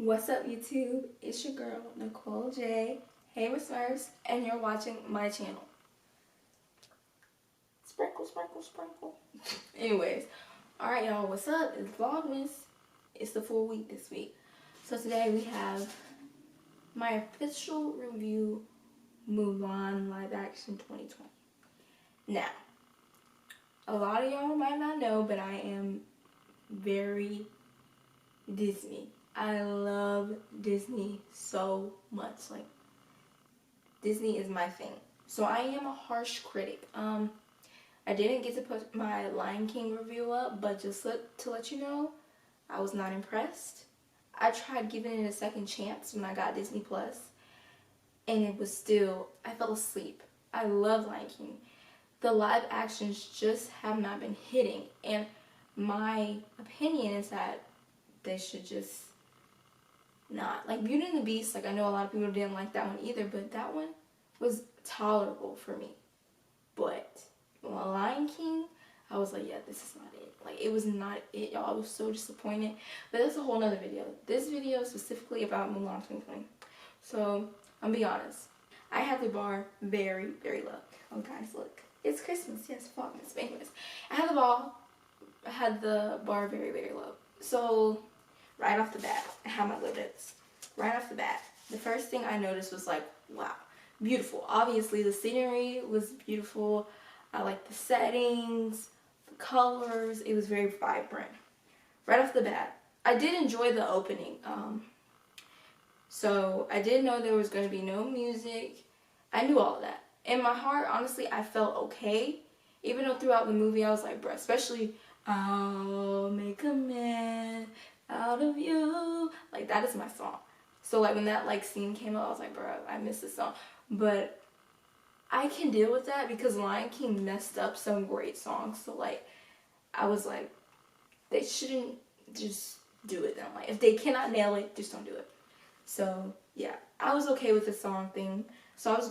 What's up, YouTube? It's your girl, Nicole J. Hey, Miss Smurfs, and you're watching my channel. Sprinkle, sprinkle, sprinkle. Anyways, alright, y'all, what's up? It's vlogmas. It's the full week this week. So today we have my official review, Mulan live action 2020. Now, a lot of y'all might not know, but I am very Disney. I love Disney so much. Like, Disney is my thing. So I am a harsh critic. I didn't get to put my Lion King review up, but just to let you know, I was not impressed. I tried giving it a second chance when I got Disney Plus, and it was still, I fell asleep. I love Lion King. The live actions just have not been hitting, and my opinion is that they should just not. Like, Beauty and the Beast, like, I know a lot of people didn't like that one either, but that one was tolerable for me. But Lion King, I was like, yeah, this is not it. Like, it was not it, y'all. I was so disappointed. But that's a whole nother video. This video is specifically about Mulan 2020. So, I'm be honest. I had the bar very, very low. Oh, guys, look. It's Christmas. Yes, vlogmas. But anyways, I had the bar very, very low. So, right off the bat, I have my low notes. Right off the bat, the first thing I noticed was like, wow, beautiful. Obviously, the scenery was beautiful. I like the settings, the colors. It was very vibrant. Right off the bat, I did enjoy the opening. So I did know there was going to be no music. I knew all of that. In my heart, honestly, I felt okay. Even though throughout the movie, I was like, bruh, especially, I'll make a man out of you. Like, that is my song. So, like, when that, like, scene came up, I was like, bruh, I miss this song. But I can deal with that because Lion King messed up some great songs. So, like, I was like, they shouldn't just do it then. Like, if they cannot nail it, just don't do it. So, yeah, I was okay with the song thing. So I was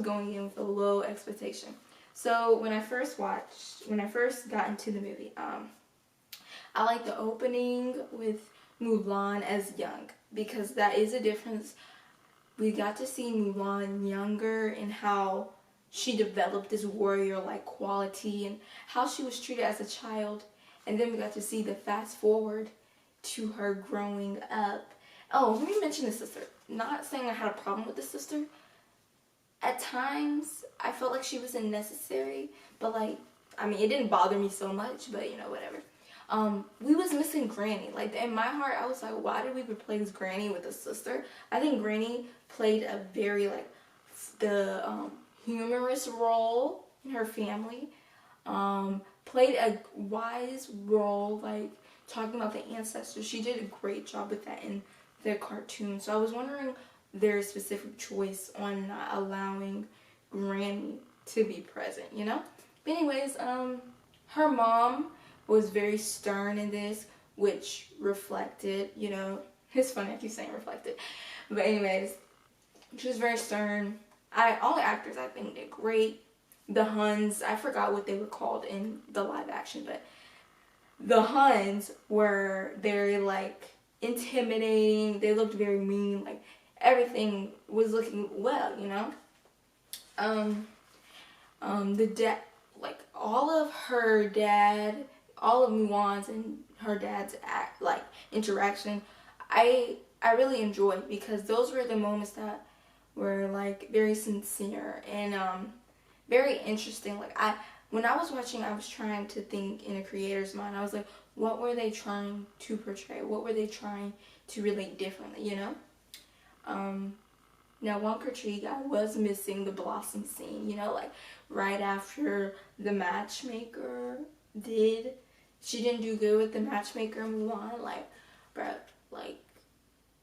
going in with a low expectation. So when I first got into the movie, I like the opening with Mulan as young, because that is a difference. We got to see Mulan younger and how she developed this warrior-like quality and how she was treated as a child. And then we got to see the fast forward to her growing up. Oh, let me mention the sister. Not saying I had a problem with the sister. At times, I felt like she was unnecessary, but like, I mean, it didn't bother me so much, but you know, whatever. We was missing Granny. Like, in my heart, I was like, why did we replace Granny with a sister? I think Granny played a very, like, the humorous role in her family. Played a wise role, like, talking about the ancestors. She did a great job with that in the cartoon. So I was wondering their specific choice on not allowing Granny to be present, you know? But anyways, her mom was very stern in this, which reflected, you know, it's funny I keep saying reflected. But anyways, she was very stern. All the actors, I think, did great. The Huns, I forgot what they were called in the live action, but the Huns were very, like, intimidating. They looked very mean. Like, everything was looking well, you know? Like, all of her dad, all of Mulan's and her dad's interaction, I really enjoyed, because those were the moments that were, like, very sincere and very interesting. Like, when I was watching, I was trying to think in a creator's mind. I was like, what were they trying to portray? What were they trying to relate differently, you know? Now, one critique, I was missing the blossom scene, you know, like, right after the matchmaker she didn't do good with the matchmaker Mulan, like, bruh, like,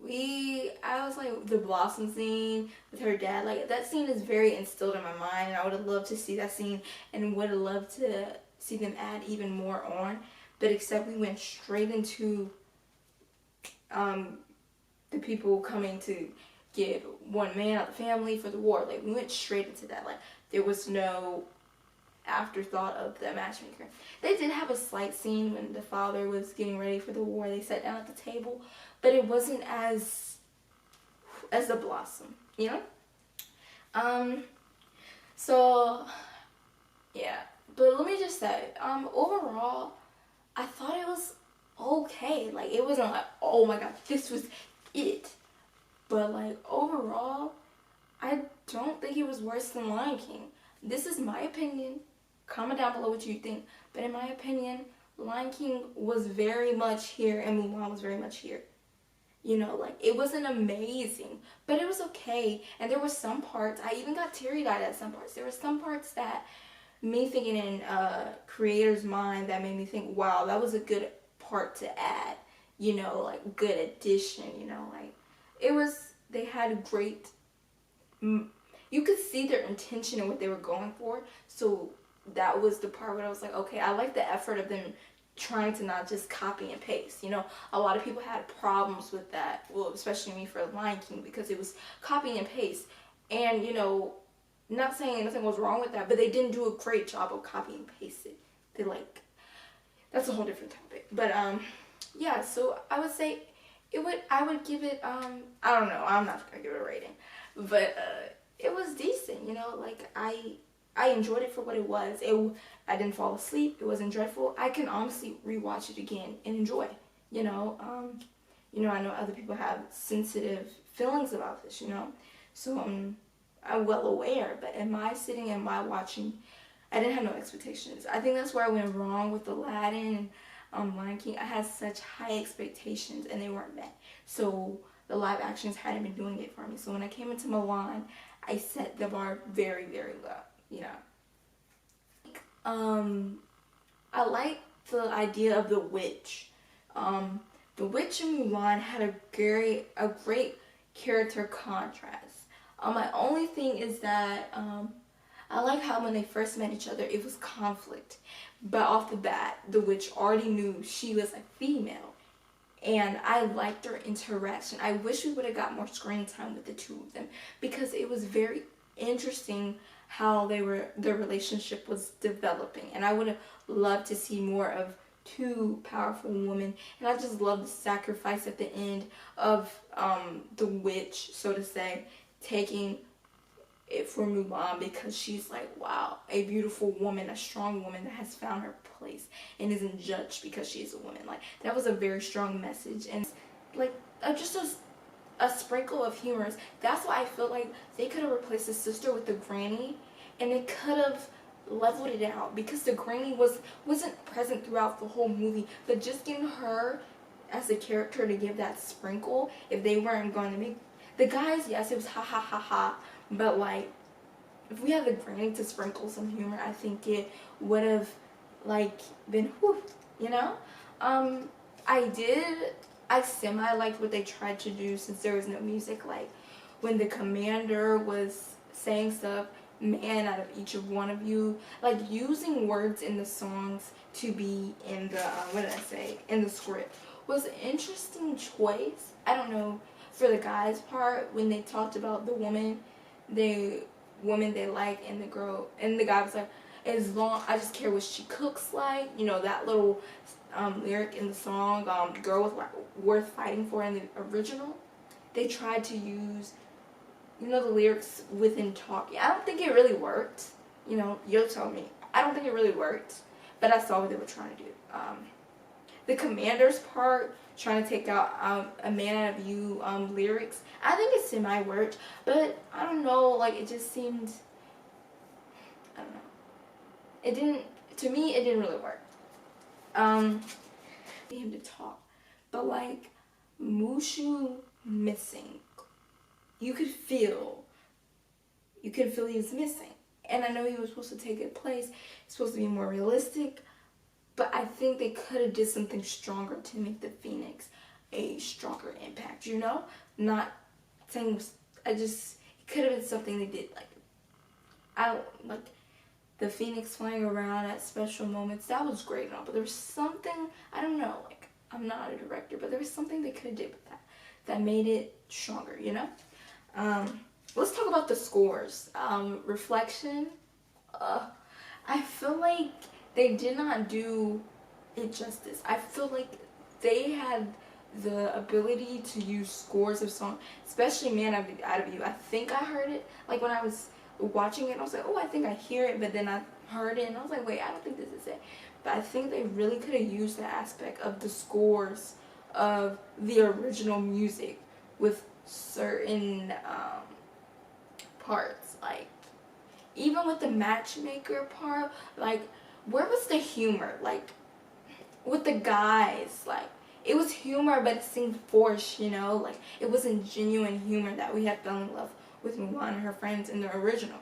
I was like, the blossom scene with her dad, like, that scene is very instilled in my mind, and I would have loved to see that scene, and would have loved to see them add even more on, but except we went straight into, the people coming to get one man out of the family for the war. Like, we went straight into that. Like, there was no afterthought of the matchmaker. They did have a slight scene when the father was getting ready for the war. They sat down at the table, but it wasn't as the Blossom, you know? So yeah, but let me just say, overall, I thought it was okay. Like, it wasn't like, oh my god, this was it. But like, overall, I don't think it was worse than Lion King. This is my opinion. Comment down below what you think. But in my opinion, Lion King was very much here and Mulan was very much here. You know, like, it wasn't amazing, but it was okay. And there were some parts, I even got teary-eyed at some parts. There were some parts that me thinking in creator's mind that made me think, wow, that was a good part to add. You know, like, good addition, you know, like, it was, they had great, you could see their intention and what they were going for. So that was the part where I was like, okay, I like the effort of them trying to not just copy and paste. You know, a lot of people had problems with that, well, especially me for Lion King, because it was copy and paste. And, you know, not saying nothing was wrong with that, but they didn't do a great job of copy and paste it. They, like, that's a whole different topic. But yeah, so I would say I would give it I don't know, I'm not gonna give it a rating, but it was decent, you know. Like, I enjoyed it for what it was. I didn't fall asleep. It wasn't dreadful. I can honestly rewatch it again and enjoy. You know, I know other people have sensitive feelings about this. You know, so I'm well aware. But in my sitting and my watching, I didn't have no expectations. I think that's where I went wrong with Aladdin and Lion King. I had such high expectations and they weren't met. So the live actions hadn't been doing it for me. So when I came into Mulan, I set the bar very, very low. You know, I like the idea of the witch. The witch in Mulan had a great character contrast. My only thing is that I like how when they first met each other, it was conflict. But off the bat, the witch already knew she was a female. And I liked their interaction. I wish we would have got more screen time with the two of them, because it was very interesting how their relationship was developing. And I would have loved to see more of two powerful women. And I just love the sacrifice at the end of the witch, so to say, taking it for Mulan, because she's like, wow, a beautiful woman, a strong woman that has found her place and isn't judged because she's a woman. Like, that was a very strong message. And like, just a sprinkle of humor. That's why I feel like they could have replaced the sister with the granny, and they could have leveled it out, because the granny wasn't present throughout the whole movie. But just getting her as a character to give that sprinkle, if they weren't going to make the guys, yes, it was ha ha ha ha, but like, if we had the granny to sprinkle some humor, I think it would have like been whew, you know. I semi liked what they tried to do, since there was no music. Like, when the commander was saying stuff, man out of each of one of you, like, using words in the songs to be in the in the script was an interesting choice. I don't know, for the guys part, when they talked about the woman they like, and the girl, and the guy was like, as long, I just care what she cooks like, you know, that little lyric in the song, girl was worth fighting for in the original. They tried to use, you know, the lyrics within talking. I don't think it really worked. You know, you'll tell me. I don't think it really worked, but I saw what they were trying to do. The commander's part, trying to take out a man out of you lyrics, I think it semi worked, but I don't know, like, it just seemed, I don't know, it didn't, to me it didn't really work. Him to talk, but like, Mushu missing, you could feel he was missing. And I know he was supposed to take his place, it's supposed to be more realistic, but I think they could have did something stronger to make the Phoenix a stronger impact, you know? Not saying, it could have been something they did, like, I don't, like, the Phoenix flying around at special moments, that was great and all, but there was something, I don't know, like, I'm not a director, but there was something they could have did with that made it stronger, you know? Let's talk about the scores. Reflection, I feel they did not do it justice. I feel like they had the ability to use scores of songs, especially Man Out of You. I think I heard it, like when I was watching it, I was like, oh, I think I hear it, but then I heard it and I was like, wait, I don't think this is it. But I think they really could have used the aspect of the scores of the original music with certain parts, like even with the matchmaker part, like where was the humor, like with the guys, like it was humor but it seemed forced, you know, like it wasn't genuine humor that we had fell in love with Mulan and her friends in the original.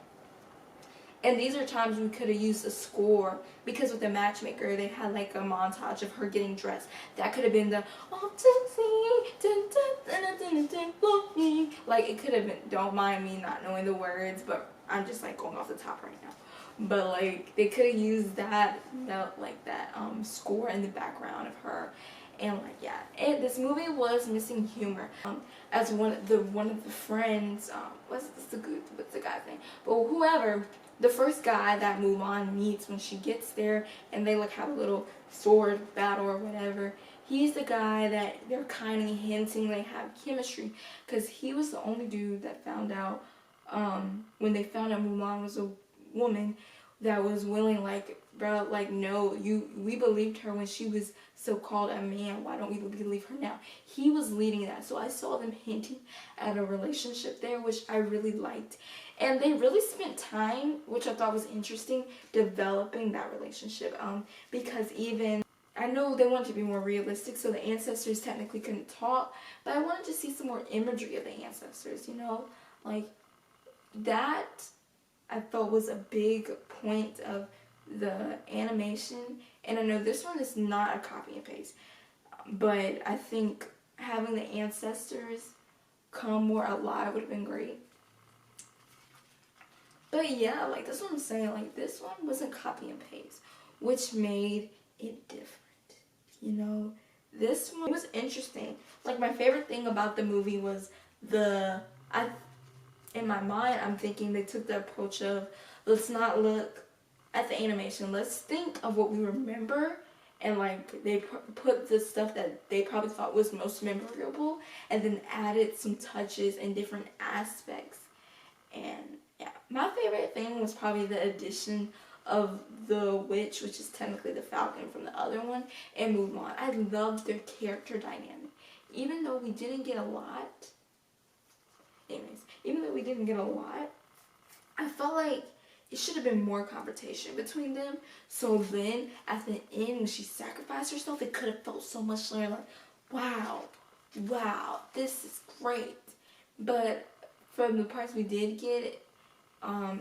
And these are times we could have used a score, because with the matchmaker they had like a montage of her getting dressed. That could have been the like it could have been, don't mind me not knowing the words, but I'm just like going off the top right now. But like they could have used that note, like that score in the background of her. And like yeah, this movie was missing humor. As one of the friends, what's the guy's name? But whoever, the first guy that Mulan meets when she gets there, and they like have a little sword battle or whatever. He's the guy that they're kind of hinting they have chemistry, because he was the only dude that found out when they found out Mulan was a woman, that was willing, like, bro, like, no, we believed her when she was so-called a man. Why don't we believe her now? He was leading that. So I saw them hinting at a relationship there, which I really liked. And they really spent time, which I thought was interesting, developing that relationship. Because even, I know they wanted to be more realistic, so the ancestors technically couldn't talk, but I wanted to see some more imagery of the ancestors, you know? Like, that I felt was a big point of the animation. And I know this one is not a copy and paste, but I think having the ancestors come more alive would have been great. But yeah, like that's what I'm saying, like this one wasn't copy and paste, which made it different, you know? This one, it was interesting. Like my favorite thing about the movie was in my mind, I'm thinking they took the approach of, let's not look at the animation, let's think of what we remember, and like they put the stuff that they probably thought was most memorable, and then added some touches and different aspects. And yeah, my favorite thing was probably the addition of the witch, which is technically the Falcon from the other one, and Mulan. I loved their character dynamic, even though we didn't get a lot. Even though we didn't get a lot, I felt like it should have been more confrontation between them. So then, at the end, when she sacrificed herself, it could have felt so much more like, wow, this is great. But from the parts we did get,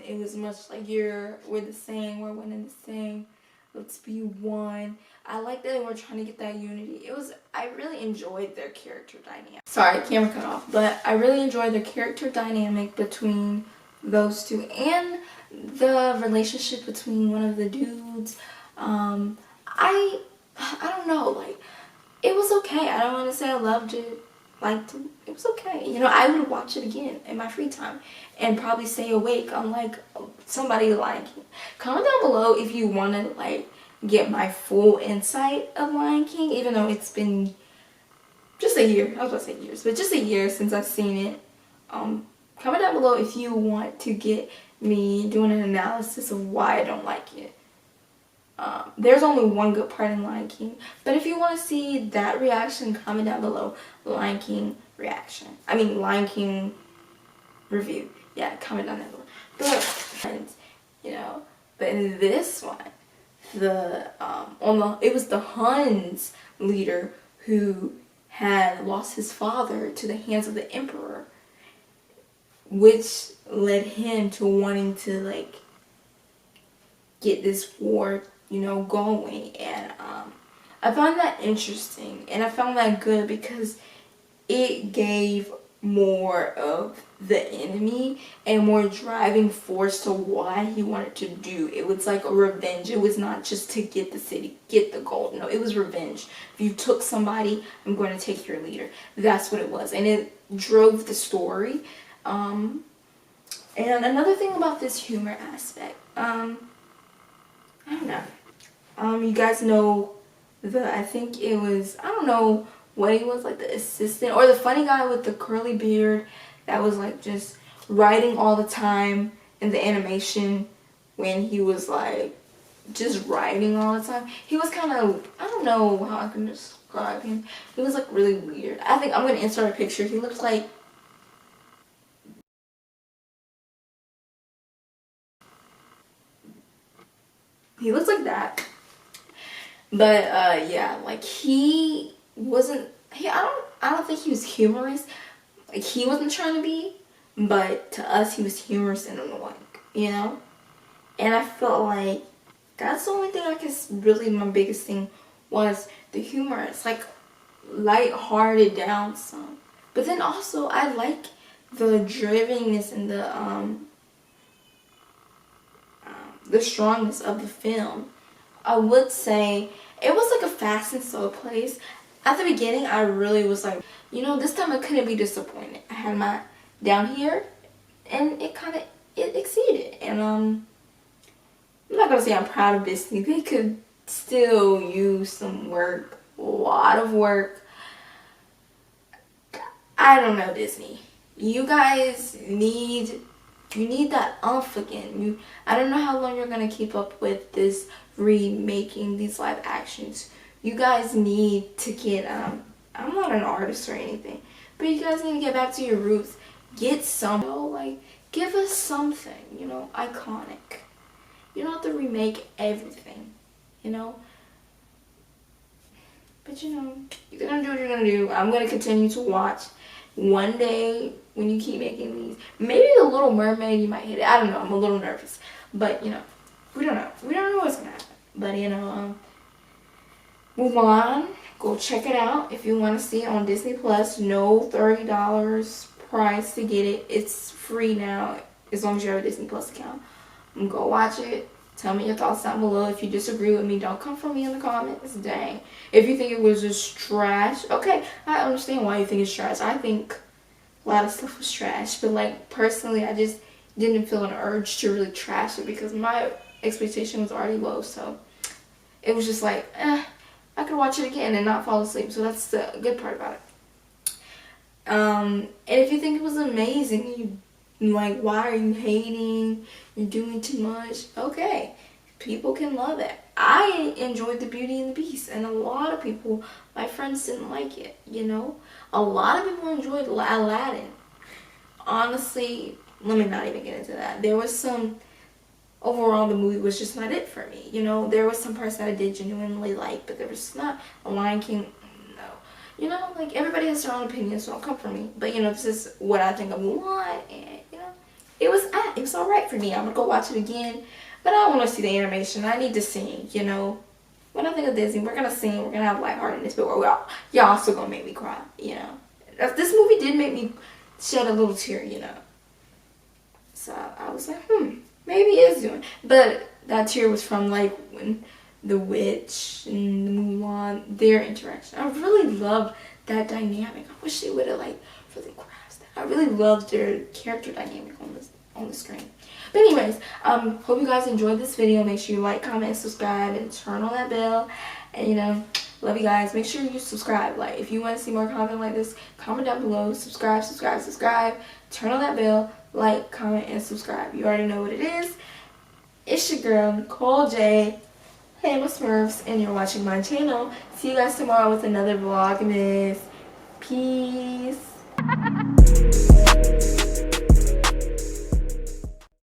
it was much like we're the same, we're one and the same. Let's be one. I like that we're trying to get that unity. I really enjoyed their character dynamic. Sorry, camera cut off. But I really enjoyed their character dynamic between those two. And the relationship between one of the dudes. I don't know. Like, it was okay. I don't want to say I loved it. It was okay. You know, I would watch it again in my free time. And probably stay awake unlike somebody Lion King. Comment down below if you want to, like, get my full insight of Lion King, even though it's been just a year. I was about to say years, but just a year since I've seen it. Comment down below if you want to get me doing an analysis of why I don't like it. There's only one good part in Lion King, but if you want to see that reaction, comment down below. Lion King reaction. I mean Lion King review. Yeah, comment down below. But you know, but in this one, it was the Huns leader who had lost his father to the hands of the emperor, which led him to wanting to like get this war, you know, going. And I found that interesting, and I found that good because it gave more of the enemy and more driving force to why he wanted to do. It was like a revenge. It was not just to get the city, get the gold. No, it was revenge. If you took somebody, I'm going to take your leader. That's what it was. And it drove the story. And another thing about this humor aspect, I don't know. You guys know I think it was, I don't know what he was, like the assistant or the funny guy with the curly beard that was like just writing all the time in the animation when he was like just writing all the time. He was kind of, I don't know how I can describe him. He was like really weird. I think I'm going to insert a picture. He looks like that. But yeah, like he wasn't, I don't think he was humorous. Like he wasn't trying to be, but to us he was humorous and annoying, you know? And I felt like that's the only thing I guess really my biggest thing was the humor. It's like light-hearted down some. But then also I like the drivenness and the strongness of the film. I would say it was like a fast and slow pace. At the beginning, I really was like, you know, this time I couldn't be disappointed. I had my down here, and it exceeded. And I'm not gonna say I'm proud of Disney. They could still use some work, a lot of work. I don't know, Disney. You guys need that umph again. I don't know how long you're gonna keep up with this remaking these live actions. You guys need to get I'm not an artist or anything, but you guys need to get back to your roots. Get some, you know, like give us something, you know, iconic. You don't have to remake everything, you know. But you know, you're gonna do what you're gonna do. I'm gonna continue to watch. One day when you keep making these, maybe the Little Mermaid you might hit it. I don't know. I'm a little nervous, but you know, we don't know. We don't know what's gonna happen. But you know, Mulan, go check it out if you want to see it on Disney Plus. No $30 price to get it. It's free now as long as you have a Disney Plus account. Go watch it. Tell me your thoughts down below. If you disagree with me, don't come for me in the comments. Dang. If you think it was just trash, okay, I understand why you think it's trash. I think a lot of stuff was trash. But, like, personally, I just didn't feel an urge to really trash it because my expectation was already low. So, it was just like, I could watch it again and not fall asleep. So, that's the good part about it. And if you think it was amazing, like, why are you hating? You're doing too much. Okay, people can love it. I enjoyed the Beauty and the Beast, and a lot of people, my friends, didn't like it. You know, a lot of people enjoyed Aladdin. Honestly, let me not even get into that. There was some. Overall, the movie was just not it for me. You know, there was some parts that I did genuinely like, but there was not. A Lion King. You know, like, everybody has their own opinion, so don't come for me. But, you know, this is what I think of Mulan, and, you know, it was alright for me. I'm gonna go watch it again, but I don't want to see the animation. I need to sing, you know. When I think of Disney, we're gonna sing, we're gonna have lightheartedness, but y'all also gonna make me cry, you know. This movie did make me shed a little tear, you know. So, I was like, maybe it is doing. But that tear was from, like, when the witch and the Mulan, their interaction. I really loved that dynamic. I wish they would have like really grasped that. I really loved their character dynamic on the screen. But anyways, hope you guys enjoyed this video. Make sure you like, comment, subscribe, and turn on that bell. And you know, love you guys. Make sure you subscribe. Like, if you want to see more content like this, comment down below. Subscribe. Turn on that bell. Like, comment, and subscribe. You already know what it is. It's your girl, Nicole J. Hey, my Smurfs, and you're watching my channel. See you guys tomorrow with another vlogmas. Peace.